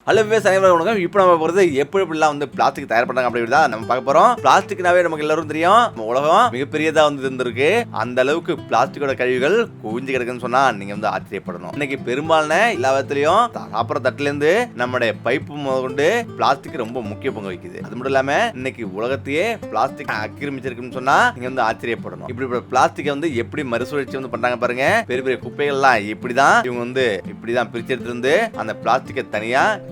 Hello அனைவரும் இப்போ நம்ம போகிறது எப்படிலாம் வந்து பிளாஸ்டிக் தயார் பண்ணாங்க அப்படிங்கிறதா நம்ம பார்க்க போறோம். பிளாஸ்டிக்னாவே நமக்கு எல்லாரும் தெரியும், நம்ம உலகம் மிகப்பெரியதா வந்து இருந்திருக்கு. அந்த அளவுக்கு பிளாஸ்டிக்கோட கழிவுகள் குவிஞ்சு கிடக்குன்னு சொன்னா நீங்க வந்து ஆச்சரியப்படணும். இன்னைக்கு பெரும்பாலான எல்லா விதத்திலையும் சாப்பிட்ற தட்டுல இருந்து நம்முடைய பைப்பு கொண்டு பிளாஸ்டிக் ரொம்ப முக்கிய பங்கு வகிக்குது. அது மட்டும் இல்லாம இன்னைக்கு உலகத்தையே பிளாஸ்டிக் ஆக்கிரமிச்சிருக்குன்னு சொன்னா நீங்க வந்து ஆச்சரியப்படணும். இப்படி பிளாஸ்டிக்கை வந்து எப்படி மறுசுழற்சி வந்து பண்றாங்க பாருங்க. பெரிய பெரிய குப்பைகள்லாம் இப்படிதான் இவங்க வந்து இப்படிதான் பிரிச்சு எடுத்து இருந்து அந்த பிளாஸ்டிக்கை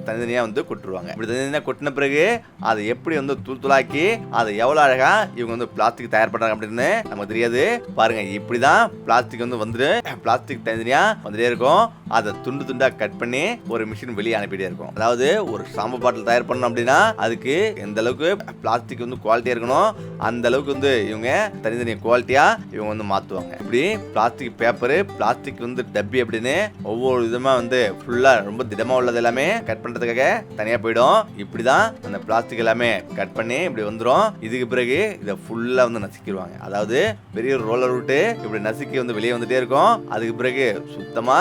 தனித்தனியா வந்து கொட்டுருவாங்க. இப்படி தனித்தனியா கொட்டின பிறகு அதை எப்படி வந்து தூள் தூளாக்கி அதை எவ்வளவு அழகா இவங்க வந்து பிளாஸ்டிக் தயார் பண்றாங்க அப்படின்னு நமக்கு தெரியாது. பாருங்க, இப்படிதான் பிளாஸ்டிக் வந்து பிளாஸ்டிக் தனித்தனியா வந்துட்டே இருக்கும். அதை துண்டு துண்டா கட் பண்ணி ஒரு மிஷின் வெளியே அனுப்பிட்டே இருக்கும். அதாவது ஒரு ஷாம்பு பாட்டில் தயார் பண்ணணும் அப்படின்னா அதுக்கு எந்த அளவுக்கு பிளாஸ்டிக் வந்து குவாலிட்டியா இருக்கணும் அந்த அளவுக்கு வந்து இவங்க தனித்தனி குவாலிட்டியா இவங்க வந்து மாத்துவாங்க. இப்படி பிளாஸ்டிக் பேப்பர், பிளாஸ்டிக் வந்து டப்பி அப்படின்னு ஒவ்வொரு விதமா வந்து ஃபுல்லா ரொம்ப திடமா உள்ளது எல்லாமே கட் பண்றதுக்காக தனியா போயிடும். இப்படிதான் அந்த பிளாஸ்டிக் எல்லாமே கட் பண்ணி இப்படி வந்துடும். இதுக்கு பிறகு இதை ஃபுல்லா வந்து நசுக்கிடுவாங்க. அதாவது பெரிய ரோலர் விட்டு இப்படி நசுக்கி வந்து வெளியே வந்துட்டே இருக்கும். அதுக்கு பிறகு சுத்தமா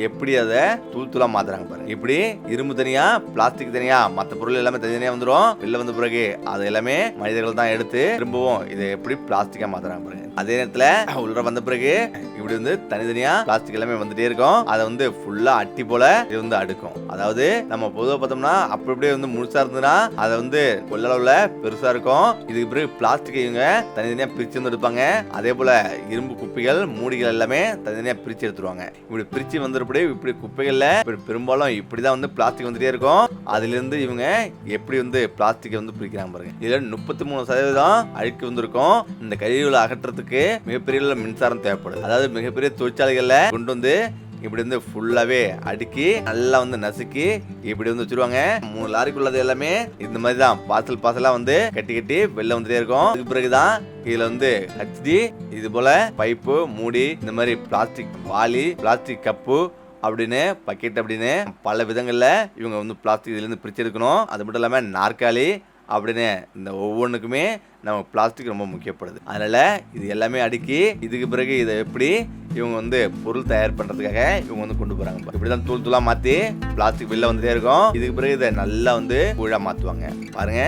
எப்படி அதை தூளா மாத்துறாங்க பாருங்க. இப்படி இரும்பு தனியா, பிளாஸ்டிக் தனியா, மற்ற பொருள் எல்லாமே தனியா வந்துடும். வெளில வந்த பிறகு அது எல்லாமே மனிதர்கள் தான் எடுத்து திரும்பவும் இதை எப்படி பிளாஸ்டிக்கா மாத்துறாங்க பாருங்க. அதே நேரத்துல உள்ள வந்த பிறகு இப்படி வந்து தனித்தனியா பிளாஸ்டிக் எல்லாமே வந்துட்டே இருக்கும். அதை வந்து ஃபுல்லா அட்டி போல இது வந்து அடுக்கும். அதாவது நம்ம பொதுவாக பார்த்தோம்னா அப்படி அப்படியே வந்து முழுசா இருந்ததுன்னா அதை வந்து கொள்ளளவுல பெருசா இருக்கும். இதுக்கு பிறகு பிளாஸ்டிக் இவங்க தனித்தனியா பிரிச்சு வந்து எடுப்பாங்க. அதே போல இரும்பு குப்பைகள், மூடிகள் எல்லாமே தனித்தனியா பிரிச்சு எடுத்துருவாங்க. இப்படி பிரிச்சு வந்து இப்படி குப்பைகள்ல பெரும்பாலும் இப்படிதான் வந்து பிளாஸ்டிக் வந்துட்டே இருக்கும். அதுல இருந்து இவங்க எப்படி வந்து பிளாஸ்டிக் வந்து பிரிக்கிறாங்க பாருங்க. இதுல 33% அழுக்கு வந்திருக்கும். இந்த கழிவுகளை அகற்றத்துக்கு மிகப்பெரிய மின்சாரம் தேவைப்படுது. அதாவது மிகப்பெரிய தொழிற்சாலைகள்ல கொண்டு வந்து இப்படி வந்து ஃபுல்லாவே அடுக்கி நல்லா வந்து நசுக்கி இப்படி வந்து வச்சிருவாங்க. 3 லாரிக்குள்ளது எல்லாமே இந்த மாதிரி தான் பார்சலா வந்து கட்டி வெளில வந்துட்டே இருக்கும். அதுக்கு பிறகுதான் இதுல வந்து ஹச்டி இது போல பைப்பு, மூடி, இந்த மாதிரி பிளாஸ்டிக் வாளி, பிளாஸ்டிக் கப்பு அப்படின்னு பக்கெட் அப்படின்னு பல விதங்கள்ல இவங்க வந்து பிளாஸ்டிக் இதுல இருந்து பிரிச்சு எடுக்கணும். அது மட்டும் இல்லாம நாற்காலி அப்படின்னு இந்த ஒவ்வொன்றுக்குமே நமக்கு பிளாஸ்டிக் ரொம்ப முக்கியப்படுது. அதனால இது எல்லாமே அடுக்கி இதுக்கு பிறகு இதை எப்படி இவங்க வந்து பொருள் தயார் பண்றதுக்காக இவங்க வந்து கொண்டு போறாங்க. இப்படிதான் தூளா மாத்தி பிளாஸ்டிக் வெளில வந்துட்டே இருக்கும். இதுக்கு பிறகு இதை நல்லா வந்து கூழா மாத்துவாங்க. பாருங்க,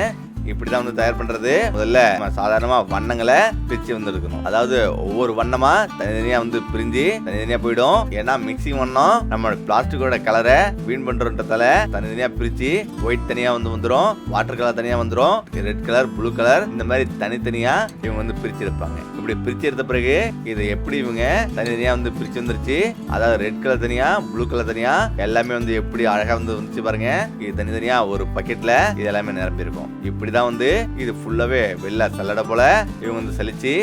இப்படிதான் வந்து தயார் பண்றது. முதல்ல சாதாரணமா வண்ணங்களை பிரிச்சு வந்து இருக்கணும். அதாவது ஒவ்வொரு வண்ணமா தனித்தனியா வந்து பிரிஞ்சு தனித்தனியா போயிடும். ஏன்னா மிக்சிங் வண்ணம் நம்ம பிளாஸ்டிக்கோட கலரை வீண் பண்றதால தனித்தனியா பிரிச்சு ஒயிட் தனியா வந்து வந்துடும், வாட்டர் கலர் தனியா வந்துடும், ரெட் கலர், ப்ளூ கலர், இந்த மாதிரி தனித்தனியா இவங்க வந்து பிரிச்சு எடுப்பாங்க. இப்படி பிரிச்சு எடுத்த பிறகு இதை எப்படி இவங்க தனித்தனியா வந்து பிரிச்சு வந்துருச்சு. அதாவது ரெட் கலர் தனியா, ப்ளூ கலர் தனியா எல்லாமே வந்து எப்படி அழகா வந்து வந்துச்சு பாருங்க. இது தனித்தனியா ஒரு பக்கெட்ல இது எல்லாமே நிரம்பி இருக்கும். இப்படி தான் வந்து இது ஃபுல்லாவே வெள்ளை சல்லடை போல இவங்க வந்து சலிச்சு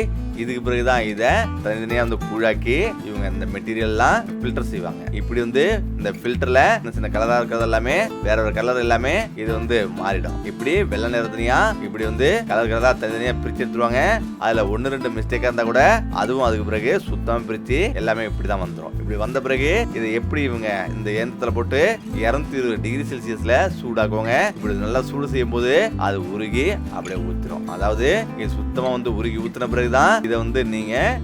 இதுக்கு பிறகுதான் இதை தனித்தனியா வந்து கூழாக்கி இவங்க இந்த மெட்டீரியல்லாம் ஃபில்டர் செய்வாங்க. இப்படி வந்து இந்த ஃபில்டர்ல சின்ன கலரா இருக்கிறது எல்லாமே வேற ஒரு கலர் எல்லாமே இது வந்து மாறிடும். இப்படி வெள்ளை நிறத்தனியா இப்படி வந்து கலர் தனித்தனியா பிரிச்சு எடுத்துருவாங்க. அதுல 1-2 மிஸ்டேக்கா இருந்தா கூட அதுவும் அதுக்கு பிறகு சுத்தமா பிரிச்சு எல்லாமே இப்படிதான் வந்துடும். இப்படி வந்த பிறகு இதை எப்படி இவங்க இந்த இயந்திரத்துல போட்டு 220 டிகிரி செல்சியஸ்ல சூடாக்குவாங்க. இப்படி நல்லா சூடு செய்யும் போது அது உருகி அப்படியே ஊத்திரும். அதாவது இது சுத்தமா வந்து உருகி ஊத்தின பிறகுதான் இதை வந்து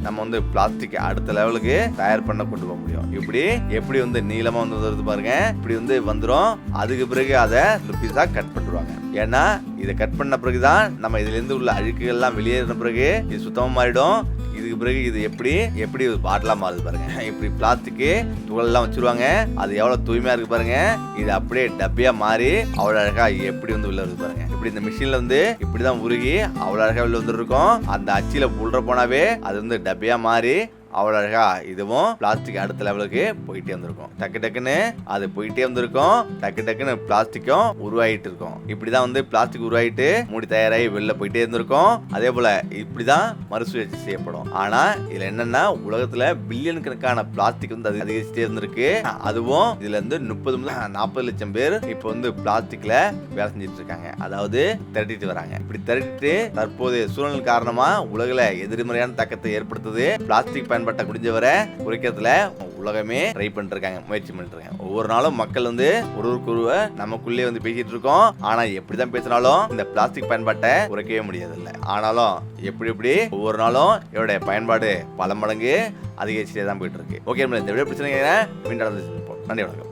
நம்ம வந்து பிளாஸ்டிக் அடுத்த லெவலுக்கு தயார் பண்ண கொண்டு போக முடியும். இப்படி எப்படி வந்து நீளமா வந்து வருது பாருங்க. இப்படி வந்து வந்துடும். அதுக்கு பிறகு அதை பீஸா கட் பண்ணிடுவாங்க. ஏன்னா இதை கட் பண்ண பிறகுதான் நம்ம இதுல இருந்து உள்ள அழுக்குகள் எல்லாம் வெளியேறின பிறகு இது சுத்தமா மாறிடும். இதுக்கு பிறகு இது எப்படி பாட்டிலா மாறுது பாருங்க. இப்படி பிளாஸ்டிக் துகள் எல்லாம் வச்சிருவாங்க. அது எவ்வளவு தூய்மையா இருக்கு பாருங்க. இது அப்படியே டப்பியா மாறி அவ்வளவு அழகா எப்படி வந்து உள்ள வருது பாருங்க. இப்படி இந்த மிஷின்ல வந்து இப்படிதான் உருகி அவ்வளவு அழகா உள்ள வந்துருக்கும். அந்த அச்சில புல்ற போனாவே அது வந்து டப்பியா மாறி அவ்வளோ அழகா இதுவும் பிளாஸ்டிக் அடுத்த லெவலுக்கு போயிட்டே வந்திருக்கும். டக்குன்னு அது போயிட்டே வந்திருக்கும். டக்குன்னு பிளாஸ்டிக்கும் உருவாயிட்டு இருக்கும். இப்படிதான் வந்து பிளாஸ்டிக் உருவாயிட்டு மூடி தயாராகி வெளில போயிட்டே இருந்திருக்கும். அதே போல இப்படிதான் மறுசுழற்சி செய்யப்படும். ஆனா இதுல என்னன்னா உலகத்துல பில்லியன் கணக்கான பிளாஸ்டிக் வந்து அதிகரிச்சுட்டே இருந்திருக்கு. அதுவும் இதுல இருந்து 30-40 லட்சம் பேர் இப்ப வந்து பிளாஸ்டிக்ல வேலை செஞ்சுட்டு இருக்காங்க. அதாவது திரட்டிட்டு வராங்க. இப்படி திரட்டிட்டு தற்போதைய சூழ்நிலை காரணமா உலகில எதிர்மறையான தாக்கத்தை ஏற்படுத்துது. பிளாஸ்டிக் பயன்பட்ட முடிஞ்சவரை குறைக்கிறதுல உலகமே ட்ரை பண்ணிட்டு இருக்காங்க, முயற்சி பண்ணிட்டு இருக்காங்க. ஒவ்வொரு நாளும் மக்கள் வந்து ஒருவருக்குருவ நமக்குள்ளே வந்து பேசிட்டு இருக்கோம். ஆனா எப்படிதான் பேசினாலும் இந்த பிளாஸ்டிக் பயன்பாட்டை குறைக்கவே முடியாது இல்லை. ஆனாலும் எப்படி ஒவ்வொரு நாளும் இதோட பயன்பாடு பல மடங்கு அதிகரிச்சுட்டே தான் போயிட்டு இருக்கு. ஓகே, இந்த வீடியோ பிடிச்சிருக்கீங்க. மீண்டும் நன்றி, வணக்கம்.